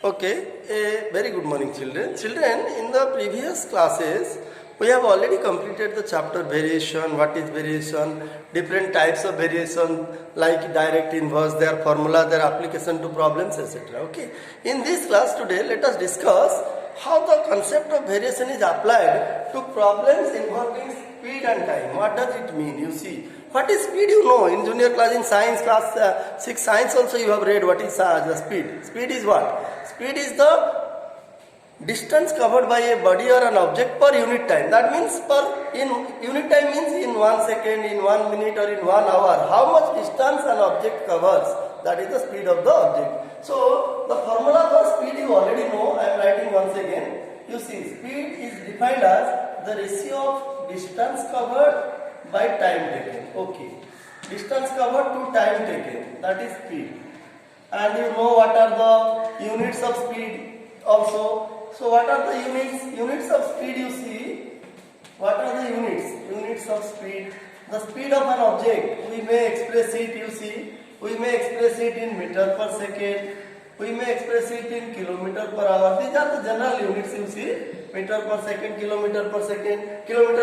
Okay, a very good morning, children. Children, in the previous classes, we have already completed the chapter variation, what is variation, different types of variation like direct inverse, their formula, their application to problems, etc. Okay, in this class today, let us discuss how the concept of variation is applied to problems involving speed and time. What does it mean? You see, what is speed? You know, in junior class, in science class 6 science also you have read what is the speed. Speed is what? Speed is the distance covered by a body or an object per unit time. That means in unit time means in 1 second, in 1 minute or in 1 hour. How much distance an object covers, that is the speed of the object. So the formula for speed you already know. I am writing once again. You see, speed is defined as the ratio of distance covered by time taken. Okay, distance covered to time taken, that is speed. And you know what are the units of speed also. So what are the units? Units of speed, you see. What are the units? Units of speed. The speed of an object, we may express it, you see. We may express it in meter per second. We may express it in kilometer per hour. These are the general units, you see. Meter per second, kilometer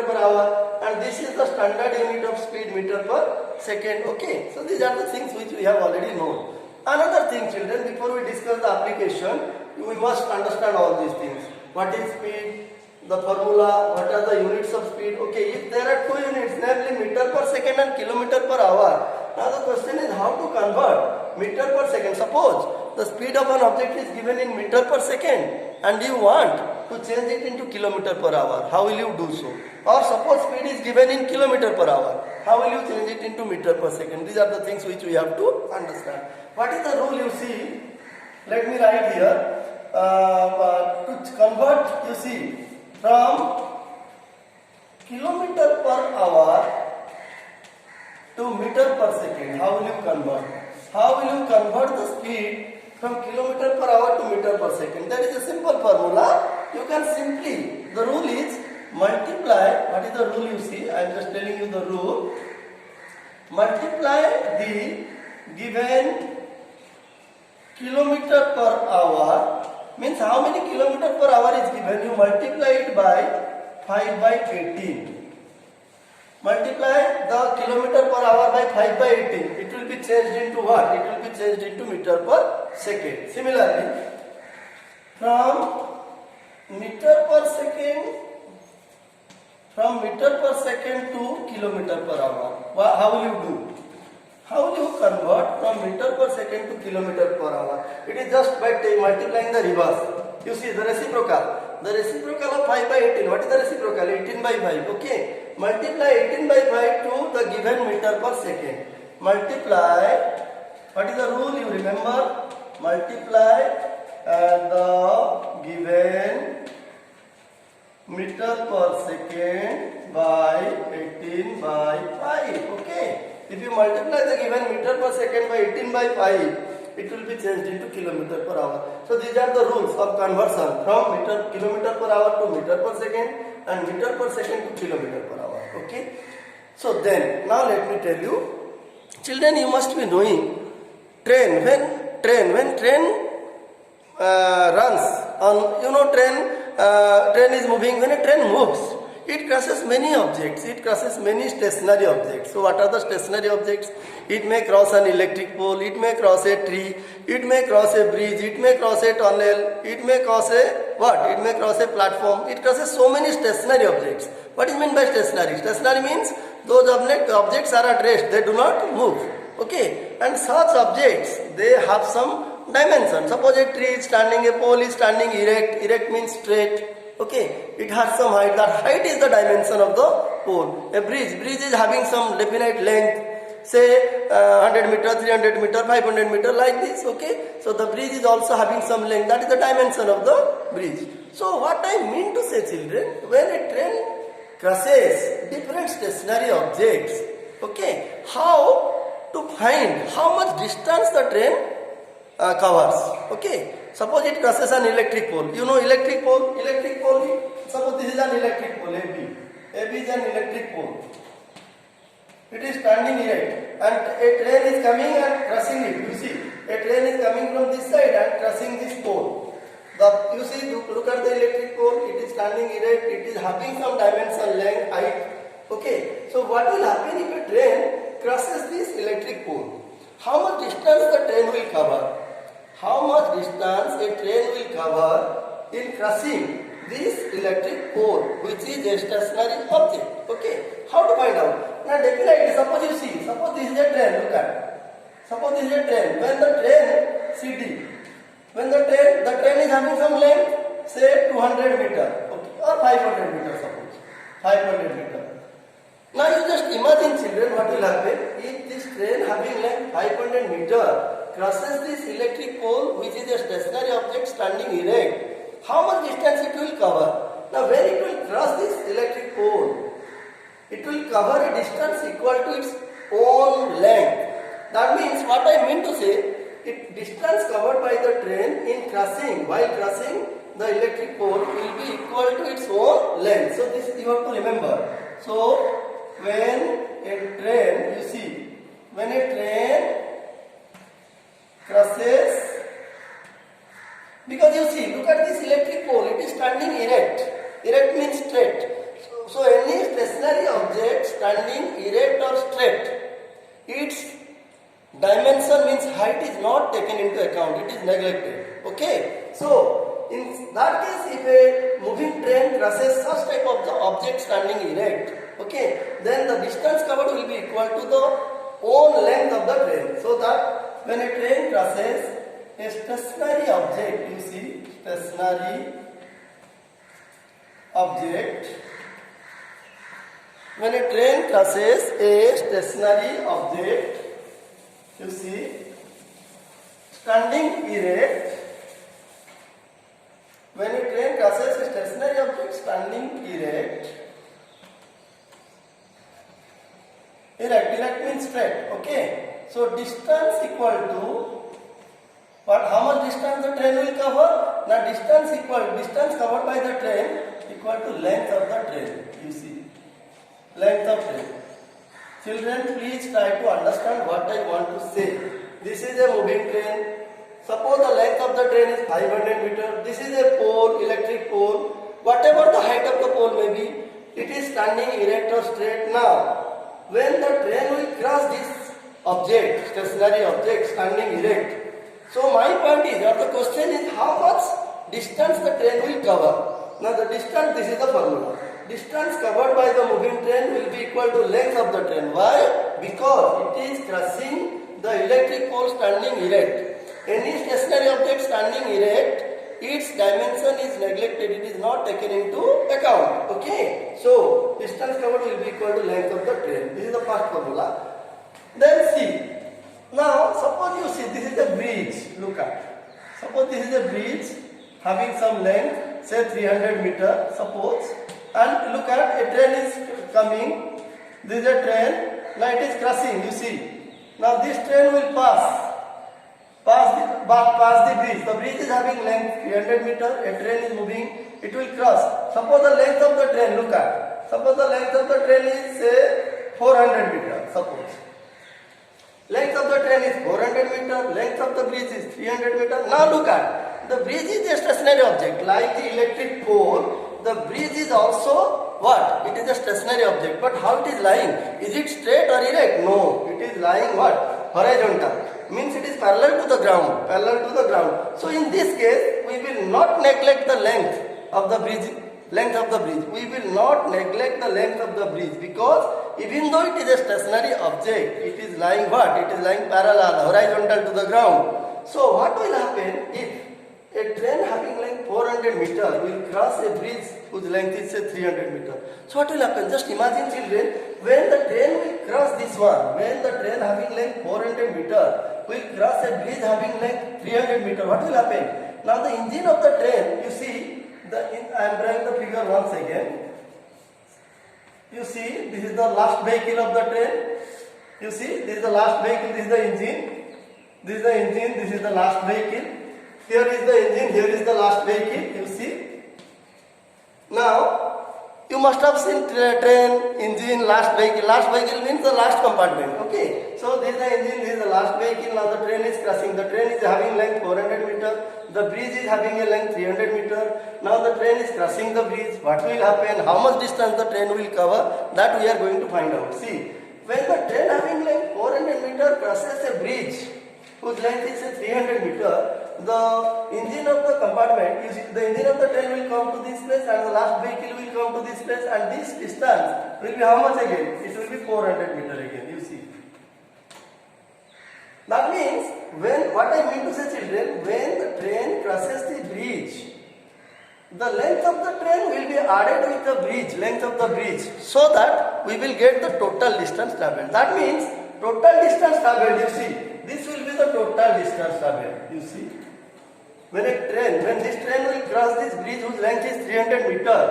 per hour. And this is the standard unit of speed, meter per second. Okay. So these are the things which we have already known. Another thing, children, before we discuss the application, we must understand all these things. What is speed? The formula, what are the units of speed? Okay, if there are two units, namely meter per second and kilometer per hour, now the question is how to convert meter per second. Suppose the speed of an object is given in meter per second and you want to change it into kilometer per hour. How will you do so? Or suppose speed is given in kilometer per hour. How will you change it into meter per second? These are the things which we have to understand. What is the rule you see? Let me write here. To convert, you see, from kilometer per hour to meter per second, how will you convert? How will you convert the speed from kilometer per hour to meter per second? That is a simple formula. You can simply, the rule is multiply, what is the rule you see? I am just telling you the rule. Multiply the given kilometer per hour, means how many kilometer per hour is given, you multiply it by 5 by 18. Multiply the kilometer per hour by 5 by 18. It will be changed into what? It will be changed into meter per second. Similarly, from meter per second to kilometer per hour. How will you do? How will you convert from meter per second to kilometer per hour? It is just by multiplying the reverse. You see the reciprocal. The reciprocal of 5 by 18. What is the reciprocal? 18 by 5. Okay. Multiply 18 by 5 to the given meter per second. Multiply. What is the rule? You remember? Multiply the given meter per second by 18 by 5. Okay. If you multiply the given meter per second by 18 by 5, it will be changed into kilometer per hour. So these are the rules of conversion from kilometer per hour to meter per second and meter per second to kilometer per hour. Okay. So then, now let me tell you, children, you must be knowing train. When train runs on, you know, train is moving. When a train moves, it crosses many objects. It crosses many stationary objects. So what are the stationary objects? It may cross an electric pole, it may cross a tree, it may cross a bridge, it may cross a tunnel, it may cross a what? It may cross a platform. It crosses so many stationary objects. What is meant by stationary? Stationary means those objects are at rest, they do not move. Okay, and such objects, they have some dimension. Suppose a tree is standing, a pole is standing erect. Erect means straight. Okay, it has some height. That height is the dimension of the pole. A bridge is having some definite length, say 100 meter, 300 meter, 500 meter, like this. Okay, so the bridge is also having some length. That is the dimension of the bridge. So what I mean to say, children, when a train crosses different stationary objects, okay, how to find how much distance the train covers. Okay. Suppose it crosses an electric pole. You know electric pole? Suppose this is an electric pole, AB. AB is an electric pole. It is standing erect and a train is coming and crossing it. You see, a train is coming from this side and crossing this pole. You see, look at the electric pole. It is standing erect. It is having some dimension, length, height. Okay. So what will happen if a train crosses this electric pole? How much distance the train will cover? How much distance a train will cover in crossing this electric pole, which is a stationary object? Okay. How to find out? Now definitely, suppose you see, suppose this is a train. Look at. Suppose this is a train. When the train CD. When the train is having some length, say 200 meter, okay, or 500 meter, suppose 500 meter. Now you just imagine, children, what will happen if this train having length 500 meter crosses this electric pole, which is a stationary object standing erect. How much distance it will cover? Now when it will cross this electric pole, it will cover a distance equal to its own length. That means, what I mean to say, distance covered by the train in crossing, while crossing the electric pole, will be equal to its own length. So this you have to remember. So when a train, you see, when a train crosses, because you see, look at this electric pole, it is standing erect. Erect means straight. So any stationary object standing erect or straight, its dimension means height is not taken into account, it is neglected. Okay. So in that case, if a moving train crosses such type of the object standing erect, okay, then the distance covered will be equal to the own length of the train. So that when a train crosses a stationary object, you see, stationary object, when a train crosses a stationary object, you see, standing erect, when a train crosses a stationary object standing erect, erect means straight, okay. So distance equal to what? How much distance the train will cover? Now distance covered by the train equal to length of the train. You see, length of train. Children, please try to understand what I want to say. This is a moving train. Suppose the length of the train is 500 meters. This is a pole, electric pole. Whatever the height of the pole may be, it is standing erect or straight. Now, when the train will cross this object, stationary object standing erect. So my point is, or the question is, how much distance the train will cover? Now the distance, this is the formula. Distance covered by the moving train will be equal to length of the train. Why? Because it is crossing the electric pole standing erect. Any stationary object standing erect, its dimension is neglected. It is not taken into account. Okay. So distance covered will be equal to length of the train. This is the first formula. Then see. Now suppose you see this is a bridge. Look at. Suppose this is a bridge having some length, say 300 meters. Suppose. And look at, a train is coming. This is a train. Now it is crossing, you see. Now this train will pass the bridge. The bridge is having length 300 meters. A train is moving. It will cross. Suppose the length of the train, look at. Suppose the length of the train is say 400 meters. Suppose. Length of the train is 400 meters. Length of the bridge is 300 meters. Now look at. The bridge is a stationary object. Like the electric pole, the bridge is also what? It is a stationary object. But how it is lying? Is it straight or erect? No. It is lying what? Horizontal. Means it is parallel to the ground. Parallel to the ground. So in this case, we will not neglect the length of the bridge. Length of the bridge. We will not neglect the length of the bridge, because even though it is a stationary object, it is lying what? It is lying parallel, horizontal to the ground. So what will happen if a train having length 400 meters will cross a bridge whose length is say 300 meters. So what will happen? Just imagine, children, when the train will cross this one, when the train having length 400 meters will cross a bridge having length 300 meters, what will happen? Now the engine of the train, you see, I am drawing the figure once again. You see, this is the last vehicle of the train. You see, this is the last vehicle, this is the engine. This is the engine, this is the last vehicle. Here is the engine, here is the last vehicle, you see. Now, you must have seen train, engine, last vehicle. Last vehicle means the last compartment. Okay. So this is the engine, this is the last vehicle. Now the train is crossing. The train is having length 400 meter. The bridge is having a length 300 meter. Now the train is crossing the bridge. What will happen? How much distance the train will cover? That we are going to find out. See, when the train having length 400 meter crosses a bridge whose length is 300 meter, the engine of the compartment, you see, the engine of the train will come to this place and the last vehicle will come to this place, and this distance will be how much again? It will be 400 meter again, you see. That means, what I mean to say, children, when the train crosses the bridge, the length of the train will be added with the bridge, length of the bridge, so that we will get the total distance travelled. That means, total distance travelled, you see, this will be the total distance travelled, you see. When this train will cross this bridge whose length is 300 meter,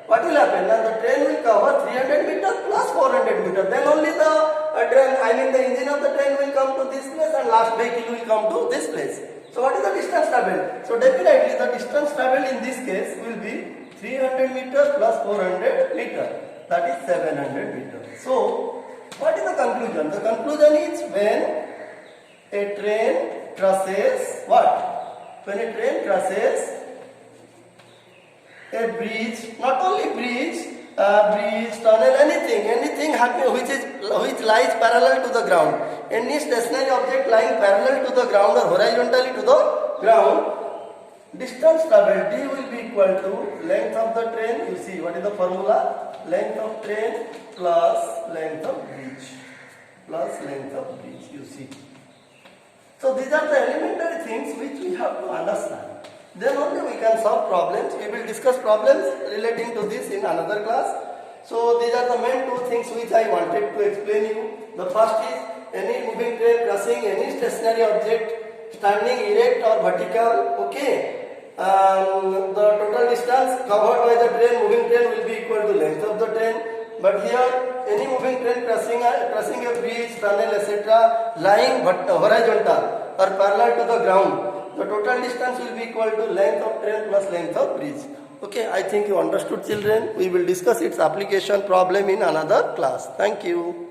what will happen? Now the train will cover 300 meter plus 400 meter. Then only the engine of the train will come to this place and last vehicle will come to this place. So what is the distance travelled? So definitely the distance travelled in this case will be 300 meter plus 400 meter. That is 700 meter. So what is the conclusion? The conclusion is when a train crosses what? When a train crosses a bridge, not only bridge, tunnel, anything happen which lies parallel to the ground. Any stationary object lying parallel to the ground or horizontally to the ground, distance travelled D will be equal to length of the train. You see, what is the formula? Length of train plus length of bridge. Plus length of bridge, you see. So these are the elementary things which we have to understand. Then only we can solve problems. We will discuss problems relating to this in another class. So these are the main two things which I wanted to explain you. The first is any moving train crossing any stationary object standing erect or vertical. Okay. The total distance covered by the train, moving train, will be equal to length of the train. But here, any moving train crossing a bridge, tunnel, etc., lying horizontal or parallel to the ground, the total distance will be equal to length of train plus length of bridge. Okay, I think you understood, children. We will discuss its application problem in another class. Thank you.